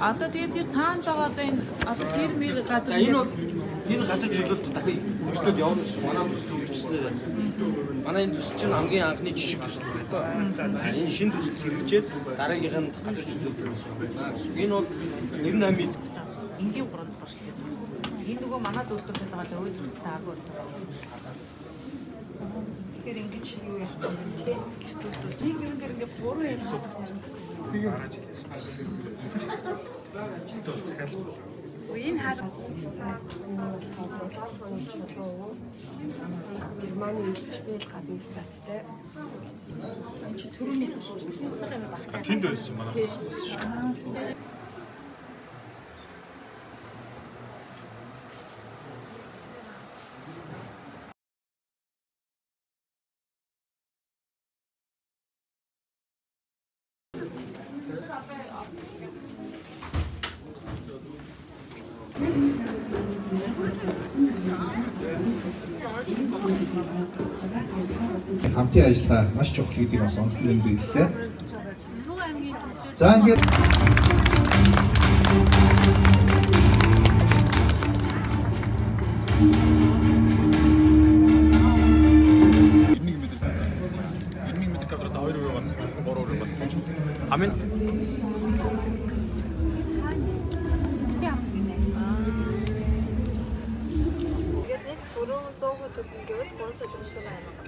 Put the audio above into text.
Одоо тэгээд тэр цаана байгаа одоо энэ одоо тэр мэр газар энэ газар чөлөөт дахин хөгжлөд явна гэсэн манай төс төвчснээр манай энэ төс чинь хамгийн анхны жижиг төс байна. Энэ шинэ төс хэрэгжээд дараагийнх нь газар чөлөөт байсан. Энэ бол 98-д энгийн гурванд борчлоо. Энэ нөгөө манай дөрөвдөд байгаа л өөд үзтэй агуу байна. Тэгэхээр ингэж юу яах вэ? Тийм гэрэн дээр ингэ буруу юм цуцчих. Гараж хэлсэн. Энэ хаалга Германы ирчбэл гадны саттай. Төрөний Тэнд байсан манай бас шүү. Хамтын ажиллагаа маш чухал гэдгийг бас онцлог юм билээ. За ингээд Амин. Тэгээд нэг 400 төлнө гэвэл 380 мянга.